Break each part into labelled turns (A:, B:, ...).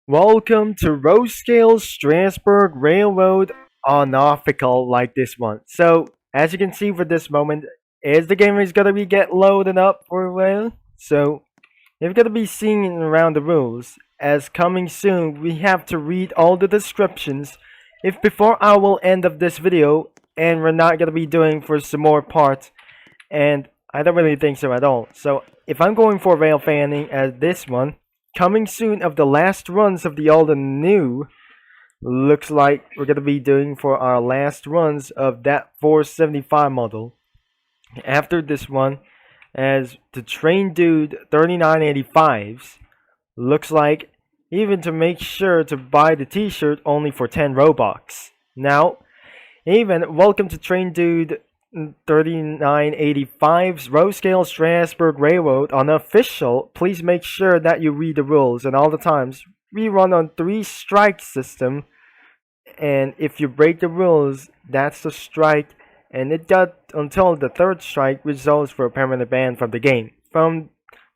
A: Welcome to Road Scale Strasburg Railroad Unofficial like this one. So, as you can see for this moment, is the game is gonna be get loaded up for a while. So, you're gonna be seeing around the rules. As coming soon, we have to read all the descriptions. If before I will end of this video, and we're not gonna be doing for some more parts, and I don't really think so at all. So, if I'm going for rail fanning as this one. Coming soon of the last runs of the old and new, looks like we're gonna be doing for our last runs of that 475 model. After this one, as the Train Dude 3985s, looks like even to make sure to buy the t-shirt only for 10 Robux. Now, even welcome to Train Dude 3985's Road Scale Strasburg Railroad Unofficial. Please make sure that you read the rules and all the times. We run on 3-strike system, and if you break the rules, that's a strike, and it got until the 3rd strike results for a permanent ban from the game. From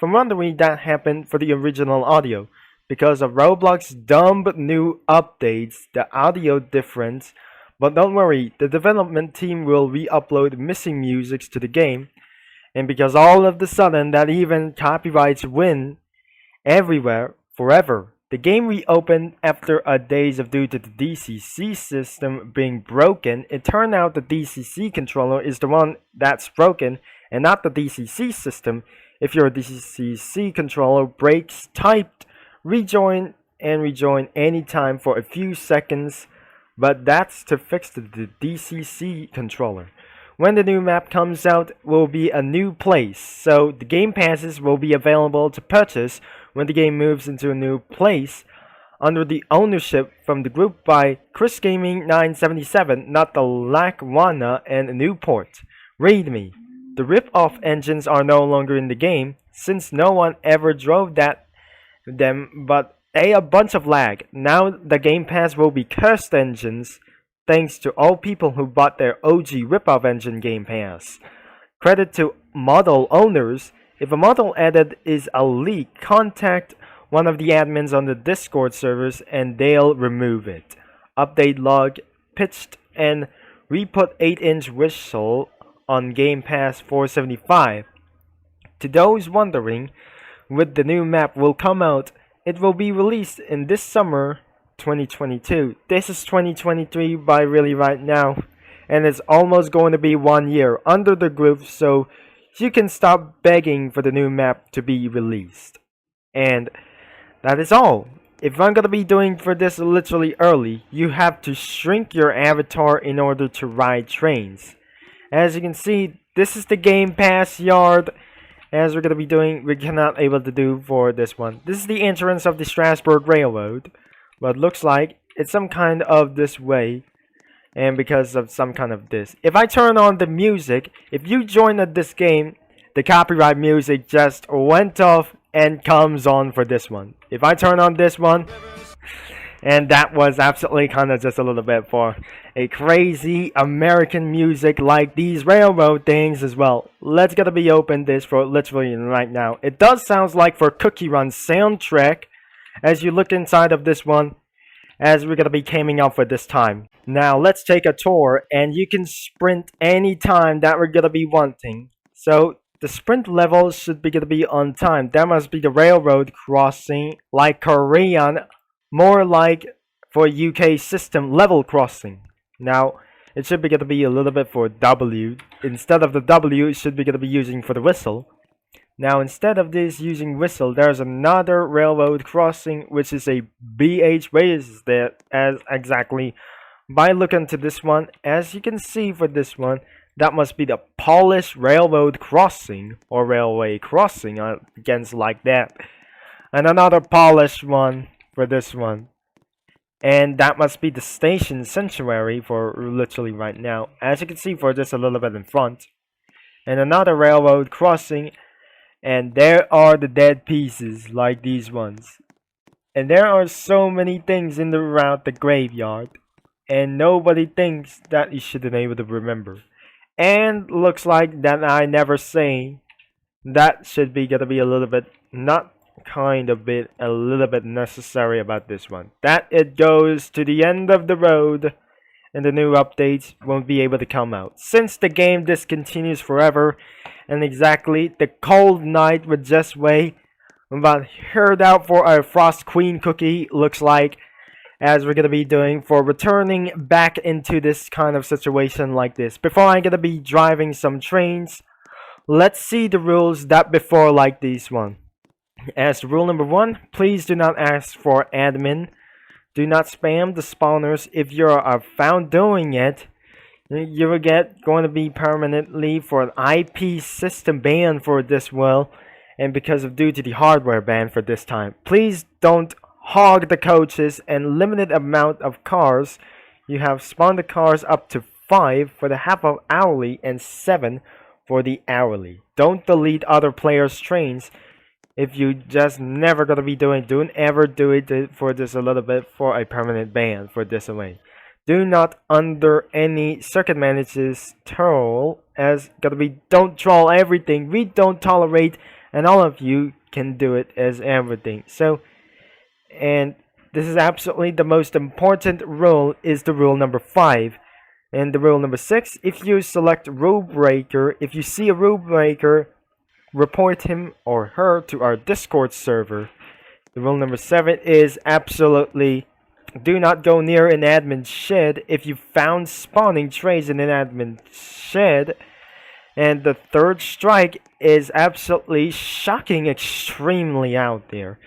A: wondering that happened for the original audio. Because of Roblox's dumb new updates, the audio difference. But don't worry, the development team will re-upload missing musics to the game, and because all of the sudden that even copyrights win everywhere forever. The game reopened after a days of due to the DCC system being broken. It turned out the DCC controller is the one that's broken and not the DCC system. If your DCC controller breaks, type rejoin and rejoin anytime for a few seconds. But that's to fix the DCC controller. When the new map comes out, will be a new place, so the game passes will be available to purchase when the game moves into a new place under the ownership from the group by Chris Gaming 977, not the Lackawanna and Newport. Read me. The rip-off engines are no longer in the game since no one ever drove them, but a bunch of lag. Now the Game Pass will be cursed engines, thanks to all people who bought their OG rip-off engine Game Pass. Credit to model owners. If a model added is a leak, contact one of the admins on the Discord servers and they'll remove it. Update log pitched and re-put 8-inch whistle on Game Pass 475. To those wondering, with the new map will come out, it will be released in this summer 2022. This is 2023 by really right now, and it's almost going to be 1 year under the group, so you can stop begging for the new map to be released. And that is all. If I'm gonna be doing for this literally early, you have to shrink your avatar in order to ride trains. As you can see, this is the Game Pass yard. As we're going to be doing, we cannot able to do for this one. This is the entrance of the Strasburg Railroad. But looks like it's some kind of this way. And because of some kind of this. If I turn on the music, if you join this game, the copyright music just went off and comes on for this one. If I turn on this one, and that was absolutely kind of just a little bit for a crazy American music like these railroad things as well. Let's gonna be open this for literally right now. It does sound like for Cookie Run soundtrack as you look inside of this one as we're gonna be coming up for this time. Now let's take a tour and you can sprint anytime that we're gonna be wanting. So the sprint level should be gonna be on time. That must be the railroad crossing like Korean. More like for UK system level crossing. Now, it should be going to be a little bit for W. Instead of the W, it should be going to be using for the whistle. Now, instead of this using whistle, there's another railroad crossing, which is a BH. Where is that? As exactly by looking to this one, as you can see for this one, that must be the Polish railroad crossing or railway crossing against like that. And another Polish one for this one, and that must be the station sanctuary for literally right now, as you can see for just a little bit in front, and another railroad crossing, and there are the dead pieces like these ones, and there are so many things in the route the graveyard, and nobody thinks that you should be able to remember, and looks like that I never say that should be gonna be a little bit not kind of bit a little bit necessary about this one. That it goes to the end of the road and the new updates won't be able to come out. Since the game discontinues forever and exactly the cold night would just wait. I'm about heard out for our Frost Queen cookie looks like, as we're gonna be doing for returning back into this kind of situation like this. Before I'm gonna be driving some trains, let's see the rules that before like this one. As rule number 1, please do not ask for admin. Do not spam the spawners. If you are found doing it, you will get going to be permanently for an IP system ban for this will, and because of due to the hardware ban for this time. Please don't hog the coaches and limited amount of cars. You have spawned the cars up to 5 for the half of hourly and 7 for the hourly. Don't delete other players' trains. If you just never gonna be doing, don't ever do it for this a little bit for a permanent ban for this away. Do not under any circumstances troll, as gonna be don't troll everything. We don't tolerate, and all of you can do it as everything. So, and this is absolutely the most important rule is the rule number 5. And the rule number 6, if you select rule breaker, if you see a rule breaker, report him or her to our Discord server. The rule number 7 is absolutely do not go near an admin shed if you found spawning trays in an admin shed. And the third strike is absolutely shocking, extremely out there.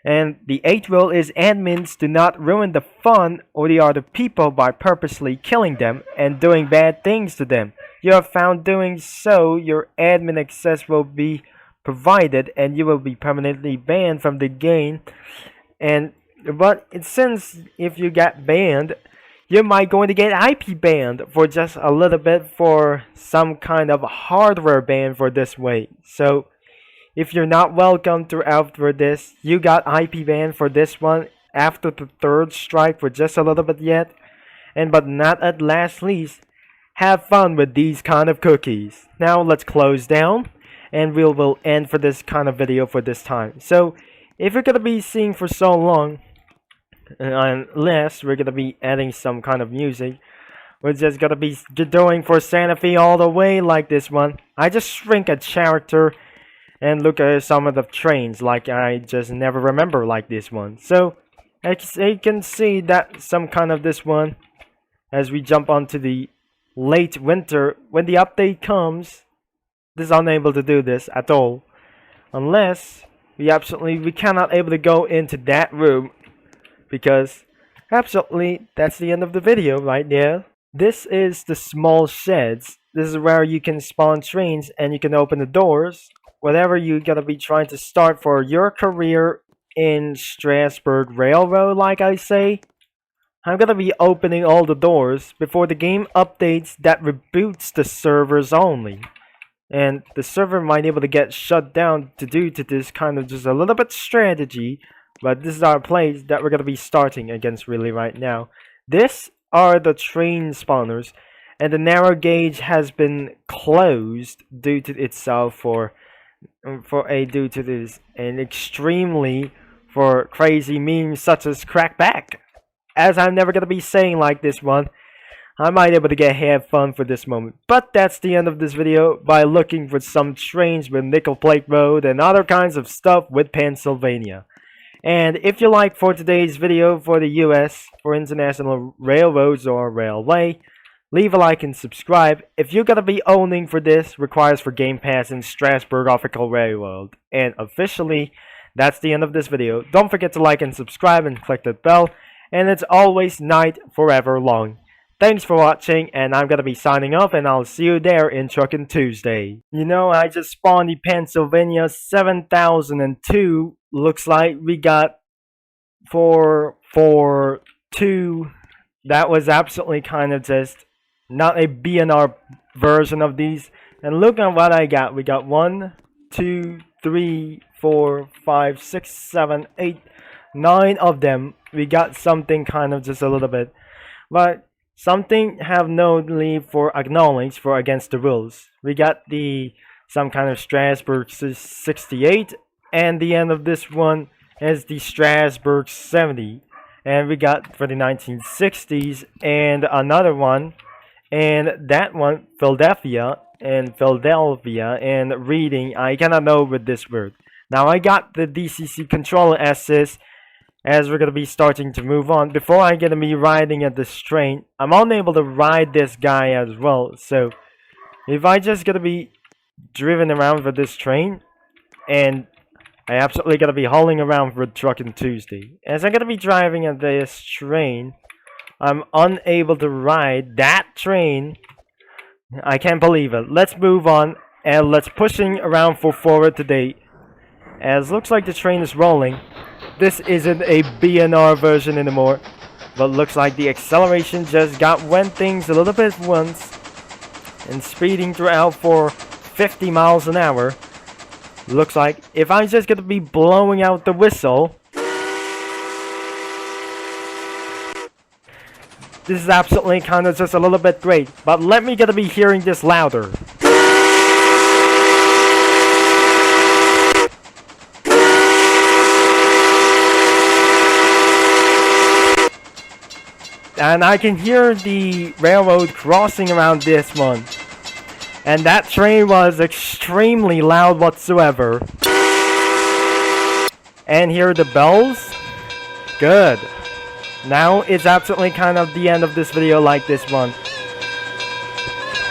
A: And the 8th rule is admins do not ruin the fun or the other people by purposely killing them and doing bad things to them. You are found doing so, your admin access will be provided and you will be permanently banned from the game. But since if you get banned, you might going to get IP banned for just a little bit for some kind of hardware ban for this way. So if you're not welcome throughout for this, you got IP ban for this one after the 3rd strike for just a little bit yet. And but not at last least, have fun with these kind of cookies. Now let's close down and we will end for this kind of video for this time. So if you're gonna be seeing for so long, unless we're gonna be adding some kind of music, we're just gonna be doing for Santa Fe all the way like this one. I just shrink a character and look at some of the trains like I just never remember like this one. So as you can see that some kind of this one, as we jump onto the late winter, when the update comes, this is unable to do this at all, unless we cannot able to go into that room, because absolutely that's the end of the video right there. This is the small sheds. This is where you can spawn trains and you can open the doors. Whatever you're gonna be trying to start for your career in Strasburg Railroad, like I say, I'm gonna be opening all the doors before the game updates that reboots the servers only. And the server might be able to get shut down due to this kind of just a little bit strategy. But this is our place that we're gonna be starting against really right now. This are the train spawners, and the narrow gauge has been closed due to itself due to this, and extremely for crazy memes such as crackback. As I'm never gonna be saying like this one, I might be able to have fun for this moment. But that's the end of this video by looking for some trains with Nickel Plate Road and other kinds of stuff with Pennsylvania. And if you like for today's video for the US, for international railroads or railway, leave a like and subscribe. If you're gonna be owning for this, requires for Game Pass in Strasburg Official Railroad. And officially, that's the end of this video. Don't forget to like and subscribe and click that bell. And it's always night forever long. Thanks for watching, and I'm gonna be signing off, and I'll see you there in Truckin' Tuesday. You know, I just spawned the Pennsylvania 7002. Looks like we got 442. That was absolutely kind of just not a BNR version of these. And look at what I got. We got 1, 2, 3, 4, 5, 6, 7, 8, 9 of them. We got something kind of just a little bit, but something have no leave for acknowledge for against the rules. We got some kind of Strasburg 68 And the end of this one is the Strasburg 70. And we got for the 1960s and another one. And that one, Philadelphia and reading. I cannot know with this word. Now I got the DCC controller assist as we're gonna be starting to move on. Before I get to be riding at this train, I'm unable to ride this guy as well. So if I just gonna be driven around with this train, and I absolutely gotta be hauling around for Truckin' Tuesday. As I'm gonna be driving at this train, I'm unable to ride that train. I can't believe it. Let's move on and let's pushing around for forward today. As looks like the train is rolling. This isn't a BNR version anymore, but looks like the acceleration just went things a little bit once and speeding throughout for 50 miles an hour. Looks like if I'm just gonna be blowing out the whistle, this is absolutely kind of just a little bit great, but let me gonna be hearing this louder. And I can hear the railroad crossing around this one. And that train was extremely loud whatsoever. And hear the bells? Good. Now it's absolutely kind of the end of this video like this one.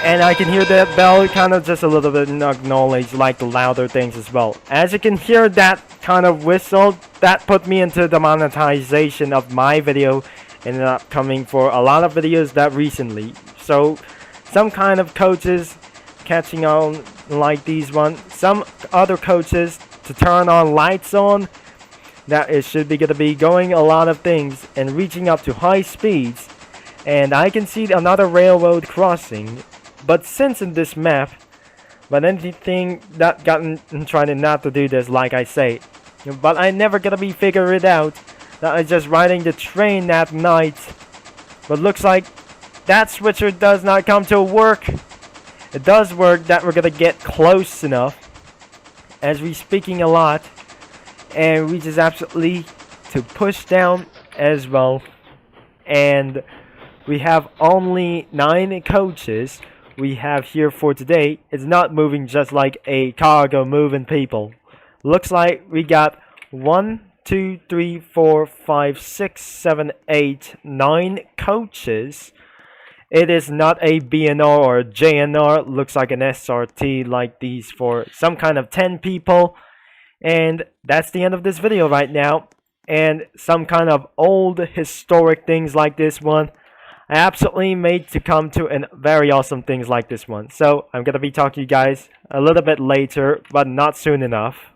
A: And I can hear that bell kind of just a little bit acknowledge like the louder things as well. As you can hear that kind of whistle, that put me into the monetization of my video ended up coming for a lot of videos that recently. So some kind of coaches catching on like these ones. Some other coaches to turn on lights on. That it should be gonna be going a lot of things and reaching up to high speeds. And I can see another railroad crossing. But since in this map, but anything that gotten trying not to do this like I say. But I never gonna be figure it out. That I'm just riding the train at night. But looks like that switcher does not come to work. It does work that we're gonna get close enough. As we speaking a lot. And we just absolutely to push down as well. And we have only 9 coaches we have here for today. It's not moving just like a cargo moving people. Looks like we got 1, 2, 3, 4, 5, 6, 7, 8, 9 coaches. It is not a BNR or a JNR. Looks like an SRT like these for some kind of 10 people. And that's the end of this video right now. And some kind of old historic things like this one. I absolutely made to come to very awesome things like this one. So I'm going to be talking to you guys a little bit later, but not soon enough.